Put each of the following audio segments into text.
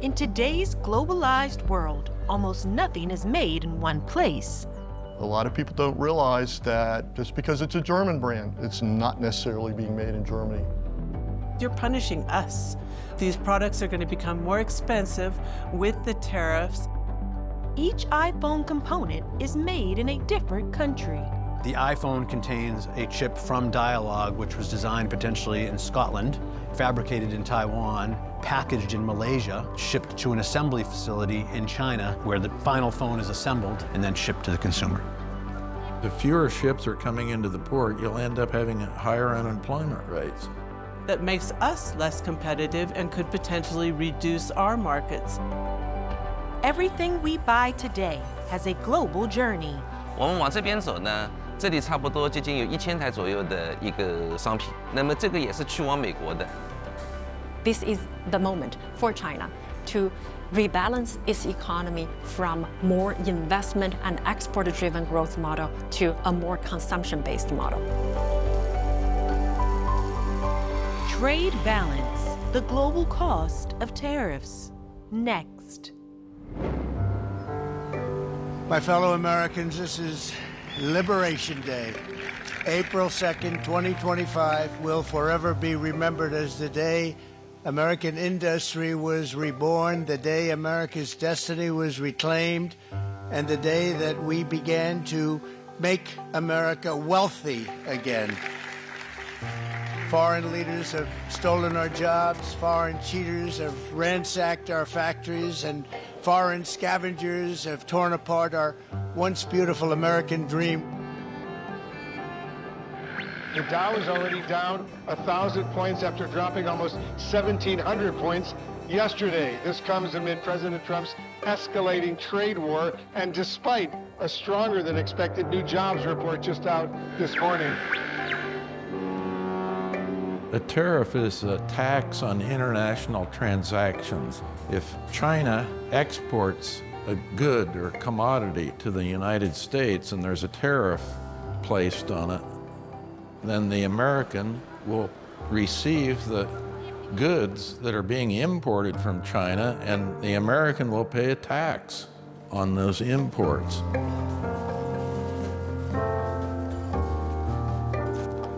In today's globalized world, almost nothing is made in one place. A lot of people don't realize that just because it's a German brand, it's not necessarily being made in Germany. You're punishing us. These products are going to become more expensive with the tariffs. Each iPhone component is made in a different country. The iPhone contains a chip from Dialog, which was designed potentially in Scotland, fabricated in Taiwan, packaged in Malaysia, shipped to an assembly facility in China, where the final phone is assembled and then shipped to the consumer. If fewer ships are coming into the port, you'll end up having higher unemployment rates. That makes us less competitive and could potentially reduce our markets. Everything we buy today has a global journey. 我们往这边走呢，这里差不多接近有1000台左右的一个商品，那么这个也是去往美国的。This is the moment for China to rebalance its economy from more investment and export-driven growth model to a more consumption-based model. Trade balance, the global cost of tariffs. Next. My fellow Americans, this is Liberation Day. April 2nd, 2025 will forever be remembered as the day American industry was reborn, the day America's destiny was reclaimed, and the day that we began to make America wealthy again. Foreign leaders have stolen our jobs, foreign cheaters have ransacked our factories, and foreign scavengers have torn apart our once beautiful American dream. The Dow is already down 1,000 points after dropping almost 1,700 points yesterday. This comes amid President Trump's escalating trade war and despite a stronger than expected new jobs report just out this morning. A tariff is a tax on international transactions. If China exports a good or commodity to the United States and there's a tariff placed on it, then the American will receive the goods that are being imported from China, and the American will pay a tax on those imports.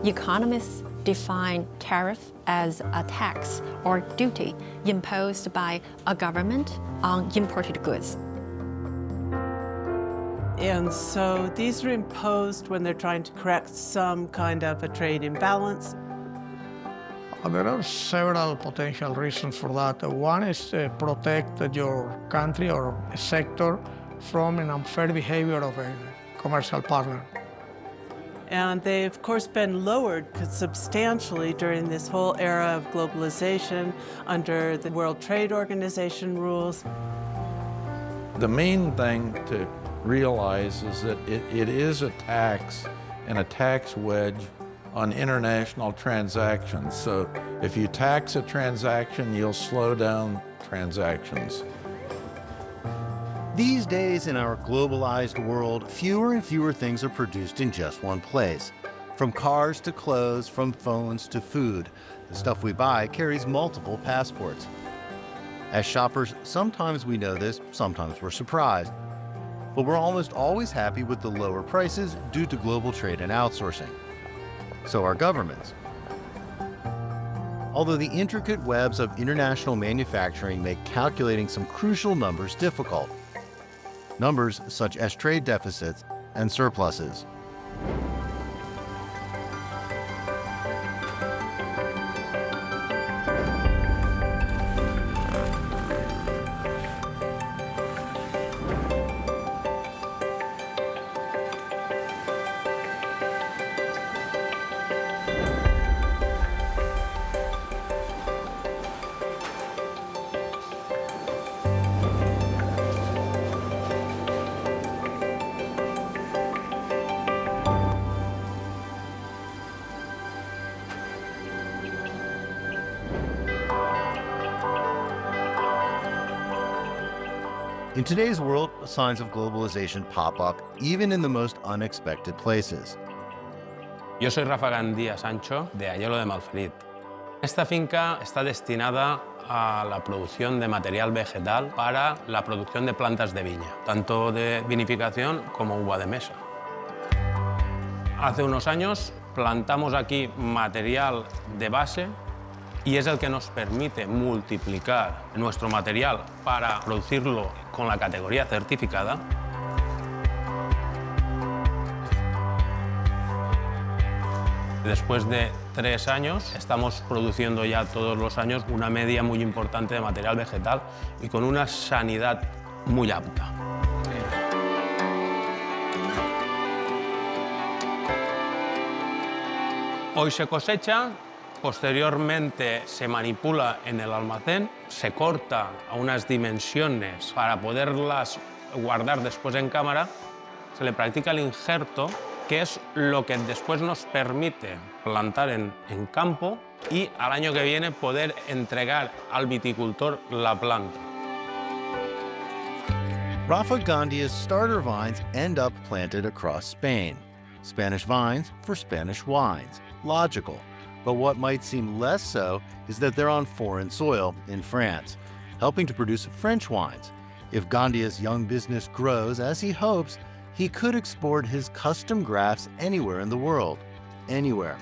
Economists define tariff as a tax or duty imposed by a government on imported goods. And so these are imposed when they're trying to correct some kind of a trade imbalance. There are several potential reasons for that. One is to protect your country or sector from an unfair behavior of a commercial partner. And they've, of course, been lowered substantially during this whole era of globalization under the World Trade Organization rules. The main thing to realize is that it is a tax and a tax wedge on international transactions. So if you tax a transaction, you'll slow down transactions. These days in our globalized world, fewer and fewer things are produced in just one place. From cars to clothes, from phones to food, the stuff we buy carries multiple passports. As shoppers, sometimes we know this, sometimes we're surprised. But we're almost always happy with the lower prices due to global trade and outsourcing. So are governments. Although the intricate webs of international manufacturing make calculating some crucial numbers difficult. Numbers such as trade deficits and surpluses. In today's world, signs of globalization pop up even in the most unexpected places. Yo soy Rafa Gandía Sancho, de Ayolo de Malferit. Esta finca está destinada a la producción de material vegetal para la producción de plantas de viña, tanto de vinificación como uva de mesa. Hace unos años plantamos aquí material de base y es el que nos permite multiplicar nuestro material para producirlo con la categoría certificada. Después de 3 años, estamos produciendo ya todos los años una media muy importante de material vegetal y con una sanidad muy apta. Hoy se cosecha, posteriormente se manipula en el almacén, se corta a unas dimensiones para poderlas guardar después en cámara, se le practica el injerto, que es lo que después nos permite plantar en campo y al año que viene poder entregar al viticultor la planta. Rafa Gandia's starter vines end up planted across Spain. Spanish vines for Spanish wines. Logical. But what might seem less so is that they're on foreign soil in France, helping to produce French wines. If Gandia's young business grows as he hopes, he could export his custom grafts anywhere in the world. Anywhere.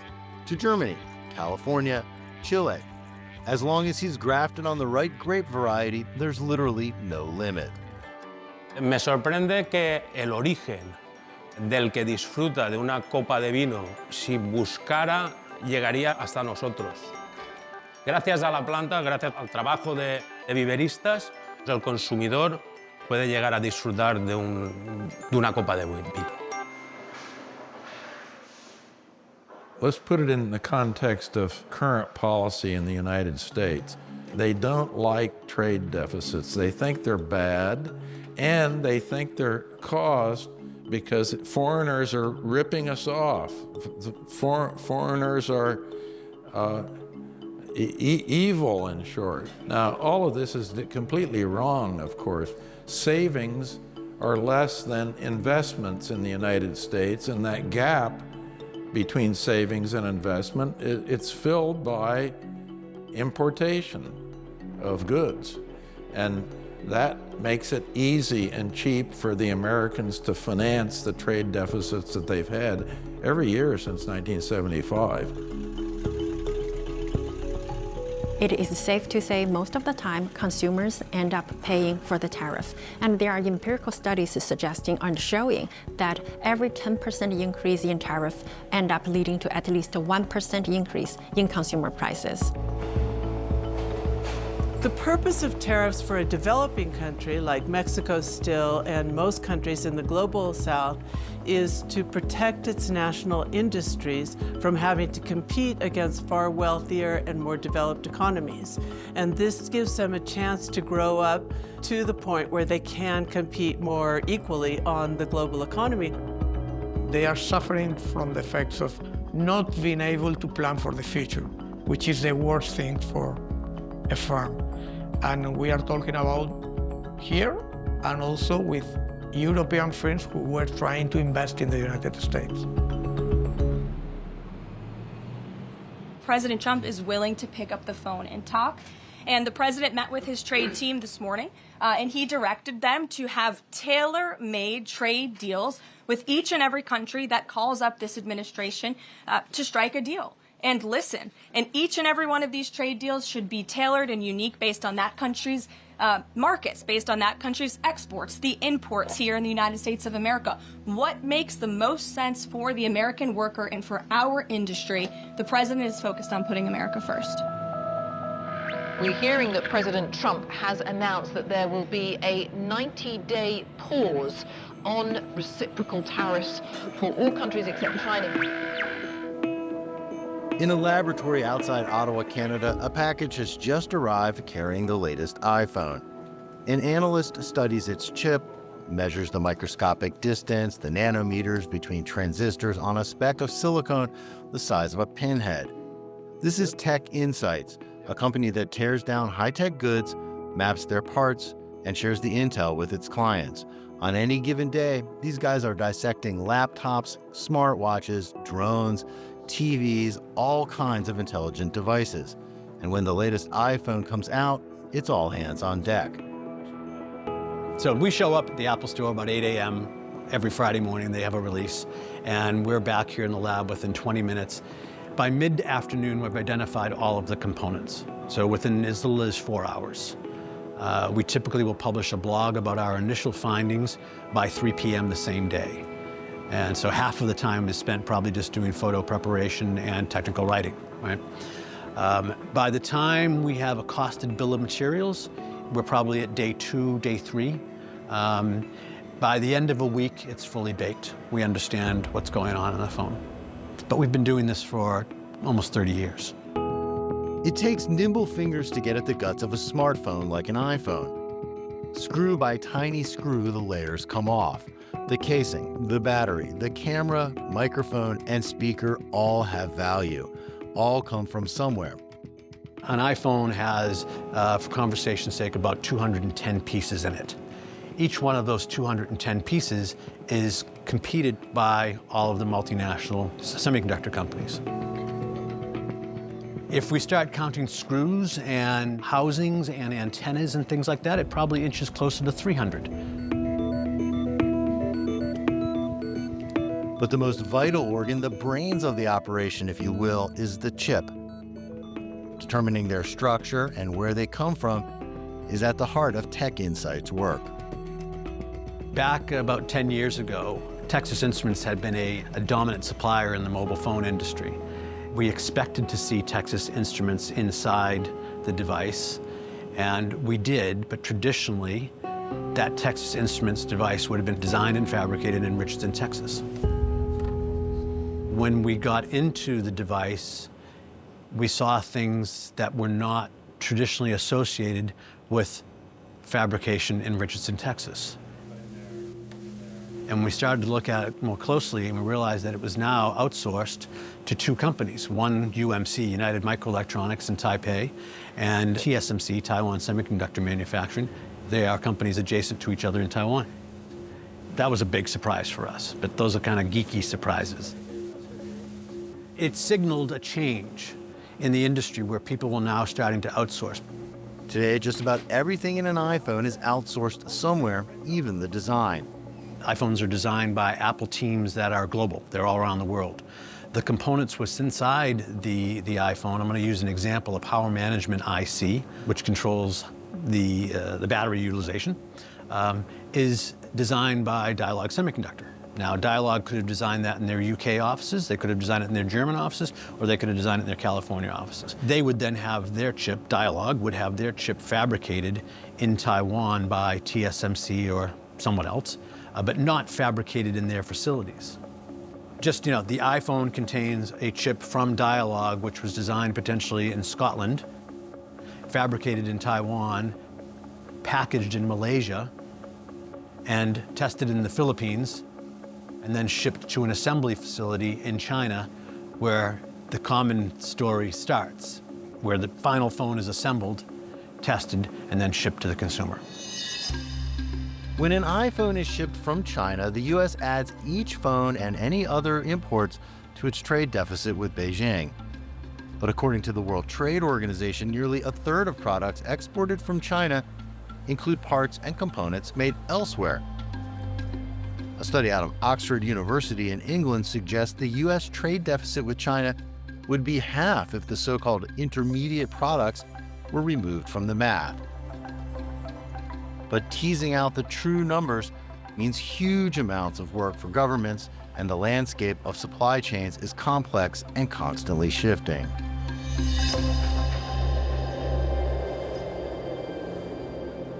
To Germany, California, Chile. As long as he's grafted on the right grape variety, there's literally no limit. Me sorprende que el origen del que disfruta de una copa de vino, si buscara, llegaría hasta nosotros. Gracias a la planta, gracias al trabajo de viveristas, el consumidor puede llegar a disfrutar de una copa de vino. Let's put it in the context of current policy in the United States. They don't like trade deficits. They think they're bad, and they think they're caused because foreigners are ripping us off. Foreigners are evil, in short. Now, all of this is completely wrong, of course. Savings are less than investments in the United States, and that gap between savings and investment, it's filled by importation of goods. And that makes it easy and cheap for the Americans to finance the trade deficits that they've had every year since 1975. It is safe to say most of the time consumers end up paying for the tariff. And there are empirical studies suggesting and showing that every 10% increase in tariff end up leading to at least a 1% increase in consumer prices. The purpose of tariffs for a developing country like Mexico still and most countries in the global south is to protect its national industries from having to compete against far wealthier and more developed economies. And this gives them a chance to grow up to the point where they can compete more equally on the global economy. They are suffering from the effects of not being able to plan for the future, which is the worst thing for a firm. And we are talking about here and also with European friends who were trying to invest in the United States. President Trump is willing to pick up the phone and talk. And the president met with his trade team this morning, and he directed them to have tailor-made trade deals with each and every country that calls up this administration to strike a deal. And listen, and each and every one of these trade deals should be tailored and unique based on that country's markets, based on that country's exports, the imports here in the United States of America. What makes the most sense for the American worker and for our industry? The president is focused on putting America first. We're hearing that President Trump has announced that there will be a 90-day pause on reciprocal tariffs for all countries except China. In a laboratory outside Ottawa, Canada, a package has just arrived carrying the latest iPhone. An analyst studies its chip, measures the microscopic distance, the nanometers between transistors on a speck of silicone the size of a pinhead. This is Tech Insights, a company that tears down high-tech goods, maps their parts, and shares the intel with its clients. On any given day, these guys are dissecting laptops, smartwatches, drones, TVs, all kinds of intelligent devices. And when the latest iPhone comes out, it's all hands on deck. So we show up at the Apple Store about 8 a.m. every Friday morning. They have a release, and we're back here in the lab within 20 minutes. By mid-afternoon, we've identified all of the components. So within as little as 4 hours. We typically will publish a blog about our initial findings by 3 p.m. the same day. And so half of the time is spent probably just doing photo preparation and technical writing, right? By the time we have a costed bill of materials, we're probably at day 2, day 3. By the end of a week, it's fully baked. We understand what's going on the phone. But we've been doing this for almost 30 years. It takes nimble fingers to get at the guts of a smartphone like an iPhone. Screw by tiny screw, the layers come off. The casing, the battery, the camera, microphone, and speaker all have value. All come from somewhere. An iPhone has, for conversation's sake, about 210 pieces in it. Each one of those 210 pieces is competed by all of the multinational semiconductor companies. If we start counting screws and housings and antennas and things like that, it probably inches closer to 300. But the most vital organ, the brains of the operation, if you will, is the chip. Determining their structure and where they come from is at the heart of Tech Insight's work. Back about 10 years ago, Texas Instruments had been a dominant supplier in the mobile phone industry. We expected to see Texas Instruments inside the device, and we did, but traditionally, that Texas Instruments device would have been designed and fabricated in Richardson, Texas. When we got into the device, we saw things that were not traditionally associated with fabrication in Richardson, Texas. And we started to look at it more closely, and we realized that it was now outsourced to 2 companies. One, UMC, United Microelectronics in Taipei, and TSMC, Taiwan Semiconductor Manufacturing. They are companies adjacent to each other in Taiwan. That was a big surprise for us, but those are kind of geeky surprises. It signaled a change in the industry where people were now starting to outsource. Today, just about everything in an iPhone is outsourced somewhere, even the design. iPhones are designed by Apple teams that are global. They're all around the world. The components what's inside the iPhone, I'm going to use an example, a power management IC, which controls the battery utilization, is designed by Dialog Semiconductor. Now, Dialog could have designed that in their UK offices, they could have designed it in their German offices, or they could have designed it in their California offices. They would then have their chip, Dialog would have their chip fabricated in Taiwan by TSMC or someone else, but not fabricated in their facilities. Just, the iPhone contains a chip from Dialog, which was designed potentially in Scotland, fabricated in Taiwan, packaged in Malaysia, and tested in the Philippines, and then shipped to an assembly facility in China, where the common story starts, where the final phone is assembled, tested, and then shipped to the consumer. When an iPhone is shipped from China, the U.S. adds each phone and any other imports to its trade deficit with Beijing. But according to the World Trade Organization, nearly a third of products exported from China include parts and components made elsewhere. A study out of Oxford University in England suggests the U.S. trade deficit with China would be half if the so-called intermediate products were removed from the math. But teasing out the true numbers means huge amounts of work for governments, and the landscape of supply chains is complex and constantly shifting.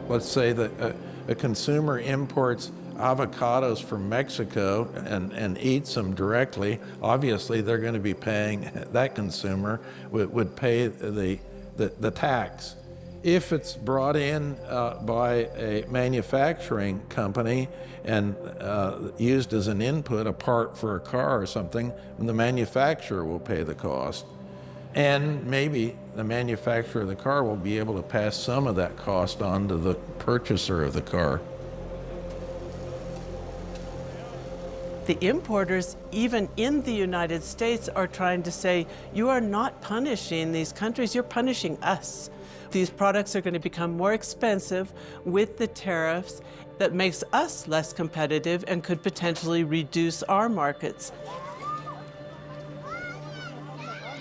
Let's say that a consumer imports avocados from Mexico and eats them directly. Obviously, they're going to be paying, that consumer would pay the tax. If it's brought in by a manufacturing company and used as an input, a part for a car or something, the manufacturer will pay the cost. And maybe the manufacturer of the car will be able to pass some of that cost on to the purchaser of the car. the importers, even in the United States, are trying to say, you are not punishing these countries, you're punishing us. These products are going to become more expensive with the tariffs. That makes us less competitive and could potentially reduce our markets.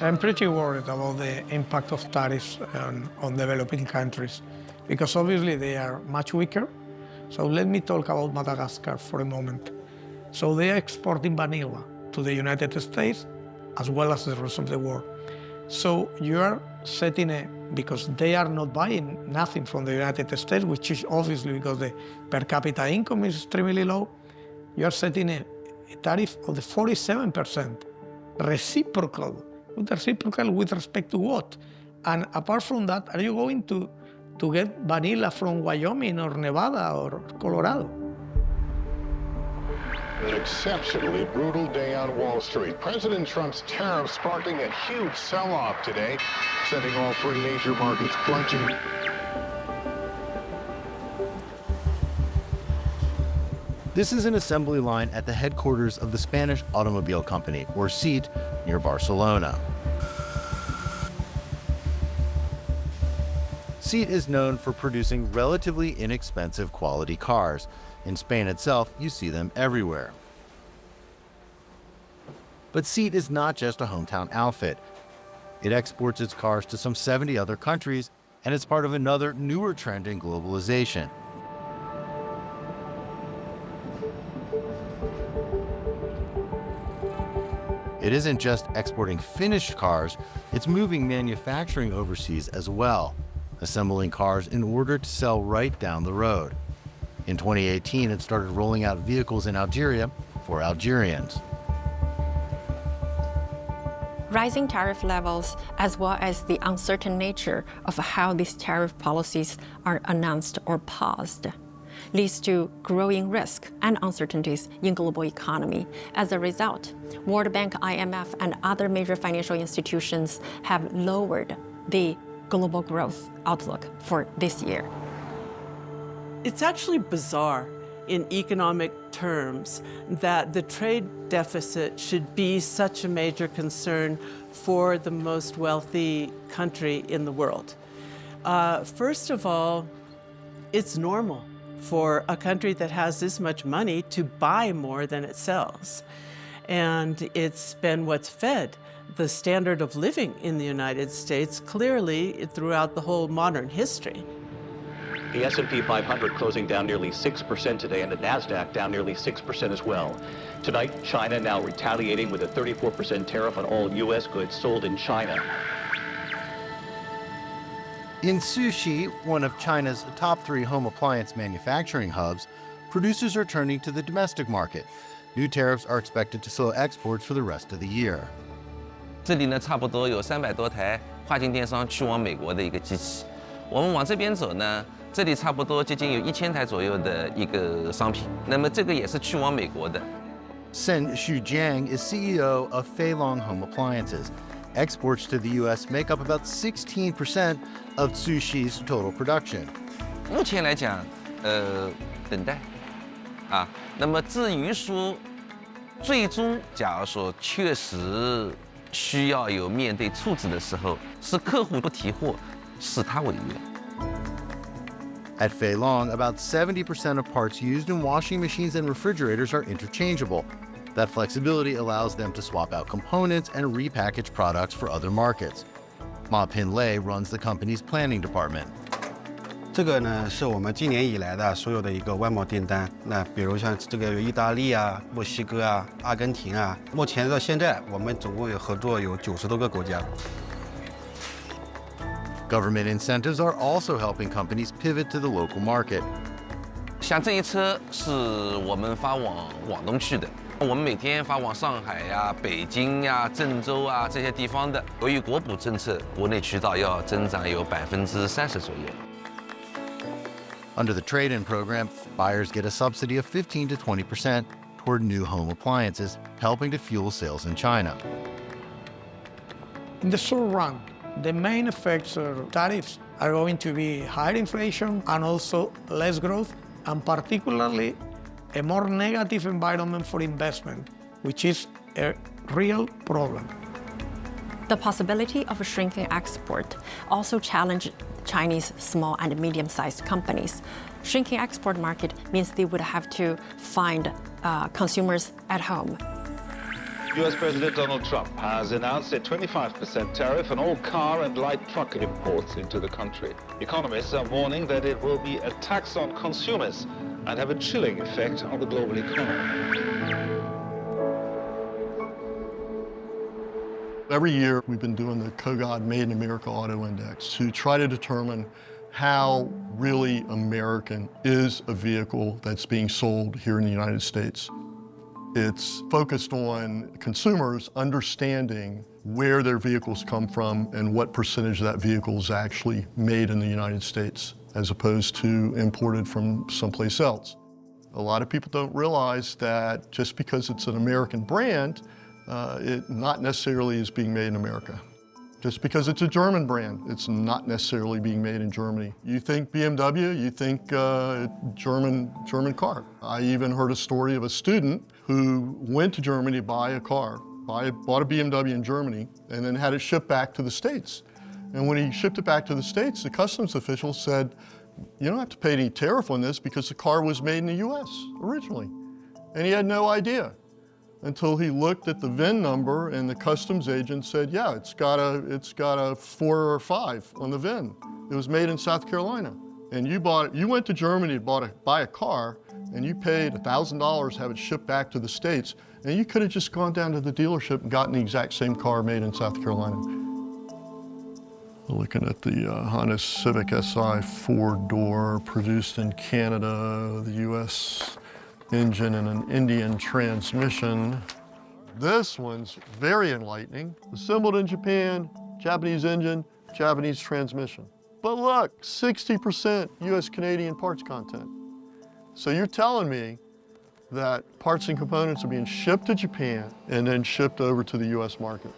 I'm pretty worried about the impact of tariffs on developing countries because obviously they are much weaker. So let me talk about Madagascar for a moment. So they are exporting vanilla to the United States as well as the rest of the world. So you are setting because they are not buying nothing from the United States, which is obviously because the per capita income is extremely low. You are setting a tariff of the 47%, reciprocal. Reciprocal with respect to what? And apart from that, are you going to get vanilla from Wyoming or Nevada or Colorado? An exceptionally brutal day on Wall Street. President Trump's tariffs sparking a huge sell-off today, sending all three major markets plunging. This is an assembly line at the headquarters of the Spanish automobile company, or Cixi, near Barcelona. Cixi is known for producing relatively inexpensive quality cars. In Spain itself, you see them everywhere. But Cixi is not just a hometown outfit. It exports its cars to some 70 other countries, and it's part of another newer trend in globalization. It isn't just exporting finished cars, it's moving manufacturing overseas as well, assembling cars in order to sell right down the road. In 2018, it started rolling out vehicles in Algeria for Algerians. Rising tariff levels, as well as the uncertain nature of how these tariff policies are announced or paused, leads to growing risk and uncertainties in global economy. As a result, World Bank, IMF, and other major financial institutions have lowered the global growth outlook for this year. It's actually bizarre in economic terms that the trade deficit should be such a major concern for the most wealthy country in the world. First of all, it's normal for a country that has this much money to buy more than it sells. And it's been what's fed the standard of living in the United States clearly throughout the whole modern history. The S&P 500 closing down nearly 6% today, and the NASDAQ down nearly 6% as well. Tonight, China now retaliating with a 34% tariff on all U.S. goods sold in China. In Cixi, one of China's top 3 home appliance manufacturing hubs, producers are turning to the domestic market. New tariffs are expected to slow exports for the rest of the year. 这里呢，差不多有300多台跨境电商去往美国的一个机器。我们往这边走呢，这里差不多接近有1000台左右的一个商品。那么这个也是去往美国的。Sen Shujiang is CEO of Feilong Home Appliances. Exports to the U.S. make up about 16% of Cixi's total production. 目前来讲，等待，啊，那么至于说，最终假如说确实需要有面对处置的时候，是客户不提货，是他违约。At Feilong, about 70% of parts used in washing machines and refrigerators are interchangeable. That flexibility allows them to swap out components and repackage products for other markets. Ma Pinlei runs the company's planning department. 这个呢是我们今年以来的所有的一个外贸订单。那比如像这个有意大利啊、墨西哥啊、阿根廷啊，目前到现在我们总共有合作有90多个国家。Government incentives are also helping companies pivot to the local market. 像这一车是我们发往广东去的。 我们每天发往上海呀、北京呀、郑州啊这些地方的，由于国补政策，国内渠道要增长有30%左右。Under the trade-in program, buyers get a subsidy of 15 to 20% toward new home appliances, helping to fuel sales in China. In the short run, the main effects of tariffs are going to be higher inflation and also less growth, and particularly a more negative environment for investment, which is a real problem. The possibility of a shrinking export also challenged Chinese small and medium-sized companies. Shrinking export market means they would have to find consumers at home. US President Donald Trump has announced a 25% tariff on all car and light truck imports into the country. Economists are warning that it will be a tax on consumers and have a chilling effect on the global economy. Every year we've been doing the COGOD Made in America Auto Index to try to determine how really American is a vehicle that's being sold here in the United States. It's focused on consumers understanding where their vehicles come from and what percentage of that vehicle is actually made in the United States as opposed to imported from someplace else. A lot of people don't realize that just because it's an American brand, it not necessarily is being made in America. Just because it's a German brand, it's not necessarily being made in Germany. You think BMW, you think German car. I even heard a story of a student who went to Germany to buy a car, bought a BMW in Germany, and then had it shipped back to the States. And when he shipped it back to the States, the customs official said, you don't have to pay any tariff on this because the car was made in the US originally. And he had no idea until he looked at the VIN number and the customs agent said, yeah, it's got a 4 or 5 on the VIN. It was made in South Carolina. And you went to Germany to buy a car and you paid $1,000 to have it shipped back to the States, and you could have just gone down to the dealership and gotten the exact same car made in South Carolina. Looking at the Honda Civic Si 4-door, produced in Canada, the US engine and an Indian transmission. This one's very enlightening. Assembled in Japan, Japanese engine, Japanese transmission. But look, 60% US-Canadian parts content. So you're telling me that parts and components are being shipped to Japan and then shipped over to the US market.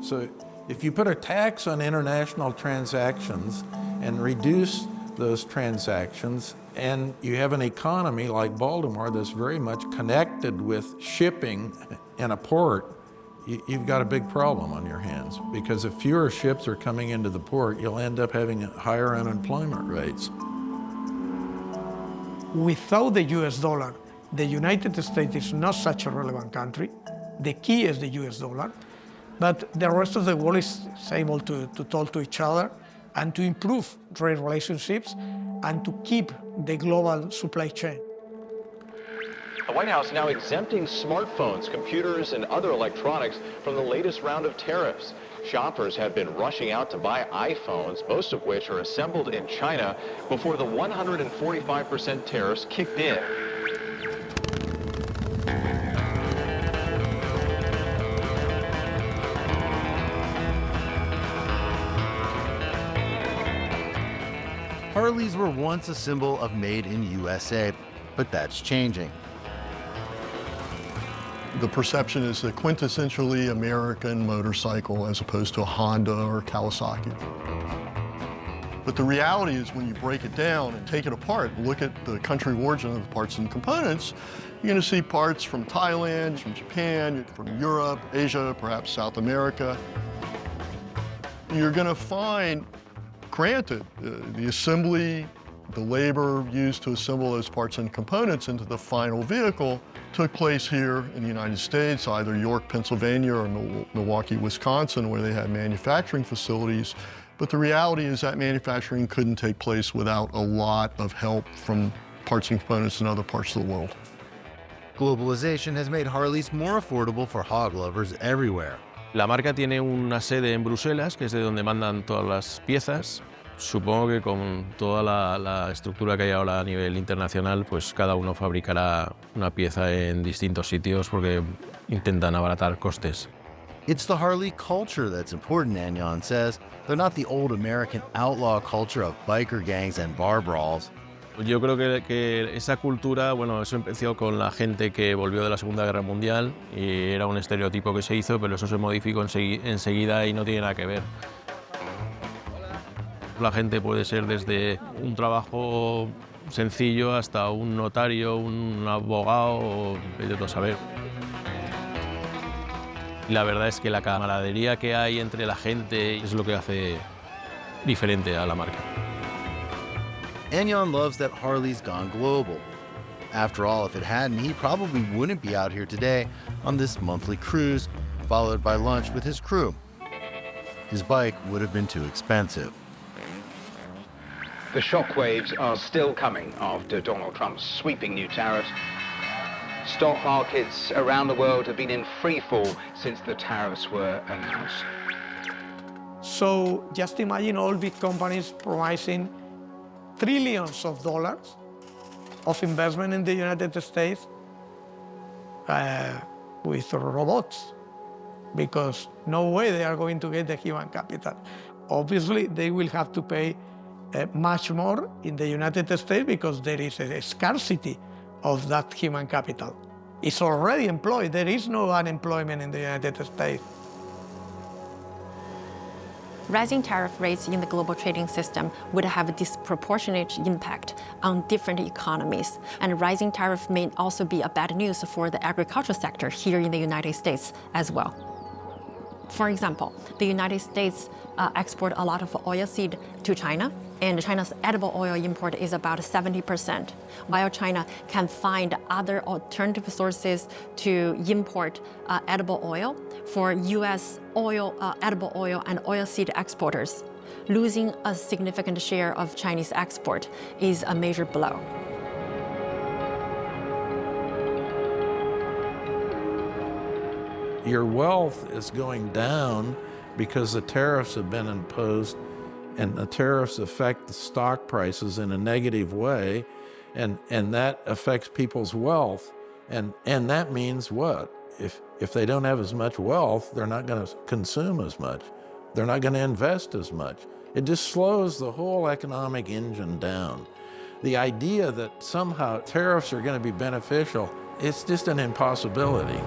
So if you put a tax on international transactions and reduce those transactions, and you have an economy like Baltimore that's very much connected with shipping in a port, you've got a big problem on your hands, because if fewer ships are coming into the port, you'll end up having higher unemployment rates. Without the US dollar, the United States is not such a relevant country. The key is the US dollar, but the rest of the world is able to talk to each other and to improve trade relationships and to keep the global supply chain. The White House now exempting smartphones, computers, and other electronics from the latest round of tariffs. Shoppers have been rushing out to buy iPhones, most of which are assembled in China, before the 145% tariffs kicked in. Harleys were once a symbol of made in USA, but that's changing. The perception is a quintessentially American motorcycle as opposed to a Honda or Kawasaki. But the reality is when you break it down and take it apart, look at the country of origin of the parts and components, you're going to see parts from Thailand, from Japan, from Europe, Asia, perhaps South America. You're going to find, granted, the assembly, the labor used to assemble those parts and components into the final vehicle took place here in the United States, either York, Pennsylvania, or Milwaukee, Wisconsin, where they had manufacturing facilities. But the reality is that manufacturing couldn't take place without a lot of help from parts and components in other parts of the world. Globalization has made Harleys more affordable for hog lovers everywhere. La marca tiene una sede en Bruselas, que es de donde mandan todas las piezas. Supongo que con toda la estructura que hay ahora a nivel internacional, pues cada uno fabricará una pieza en distintos sitios porque intentan abaratar costes. It's the Harley culture that's important, Anyon says. They're not the old American outlaw culture of biker gangs and bar brawls. Yo creo que esa cultura, bueno, eso empezó con la gente que volvió de la Segunda Guerra Mundial y era un estereotipo que se hizo, pero eso se modificó enseguida y no tiene nada que ver. La gente puede ser desde un trabajo sencillo hasta un notario, un abogado, vete tú a saber. La verdad es que la camaradería que hay entre la gente es lo que hace diferente a la marca. Anyon loves that Harley's gone global. After all, if it hadn't, he probably wouldn't be out here today on this monthly cruise, followed by lunch with his crew. His bike would have been too expensive. The shockwaves are still coming after Donald Trump's sweeping new tariffs. Stock markets around the world have been in free fall since the tariffs were announced. So just imagine all big companies promising trillions of dollars of investment in the United States with robots, because no way they are going to get the human capital. Obviously, they will have to pay much more in the United States because there is a scarcity of that human capital. It's already employed. There is no unemployment in the United States. Rising tariff rates in the global trading system would have a disproportionate impact on different economies. And rising tariff may also be a bad news for the agricultural sector here in the United States as well. For example, the United States export a lot of oilseed to China, and China's edible oil import is about 70%, while China can find other alternative sources to import edible oil. For U.S. edible oil and oilseed exporters, losing a significant share of Chinese export is a major blow. Your wealth is going down because the tariffs have been imposed, and the tariffs affect the stock prices in a negative way, and that affects people's wealth. And that means what? If they don't have as much wealth, they're not going to consume as much. They're not going to invest as much. It just slows the whole economic engine down. The idea that somehow tariffs are going to be beneficial, it's just an impossibility.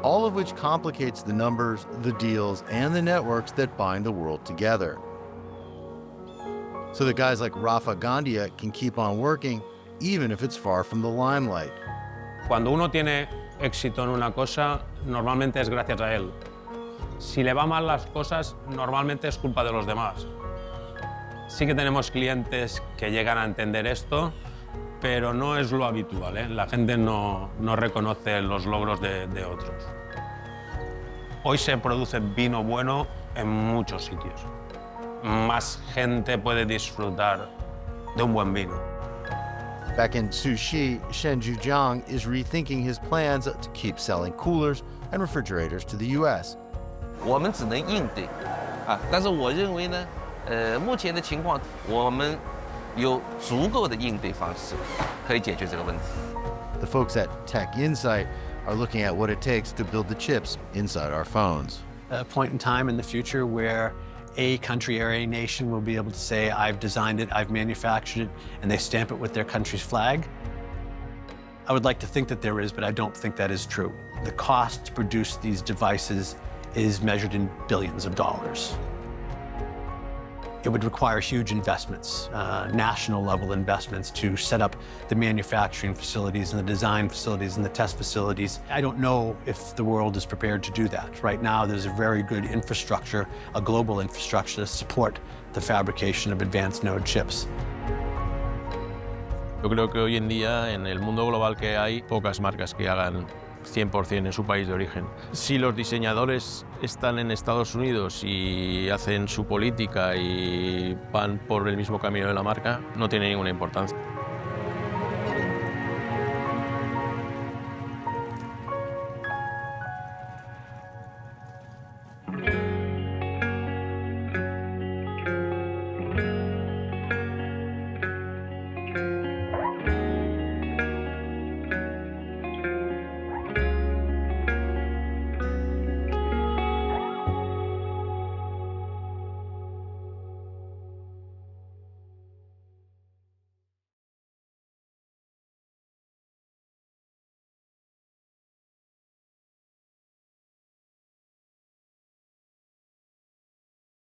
All of which complicates the numbers, the deals, and the networks that bind the world together. So that guys like Rafa Gandia can keep on working, even if it's far from the limelight. Cuando uno tiene éxito en una cosa, normalmente es gracias a él. Si le va mal las cosas, normalmente es culpa de los demás. Sí que tenemos clientes que llegan a entender esto, pero no es lo habitual, ¿eh? La gente no reconoce los logros de otros. Hoy se produce vino bueno en muchos sitios. Más gente puede disfrutar de un buen vino. Back in Cixi, Shen Zhujiang is rethinking his plans to keep selling coolers and refrigerators to the U.S. 我们只能应对，但是我认为呢，目前的情况，我们有足够的应对方式，可以解决这个问题。The folks at Tech Insight are looking at what it takes to build the chips inside our phones. A point in time in the future where a country or a nation will be able to say, I've designed it, I've manufactured it, and they stamp it with their country's flag? I would like to think that there is, but I don't think that is true. The cost to produce these devices is measured in billions of dollars. It would require huge investments, national level investments, to set up the manufacturing facilities and the design facilities and the test facilities. I don't know if the world is prepared to do that. Right now, there's a very good infrastructure, a global infrastructure to support the fabrication of advanced node chips. Yo creo que hoy en día, en el mundo global que hay, pocas marcas que hagan 100% en su país de origen. Si los diseñadores están en Estados Unidos y hacen su política y van por el mismo camino de la marca, no tiene ninguna importancia.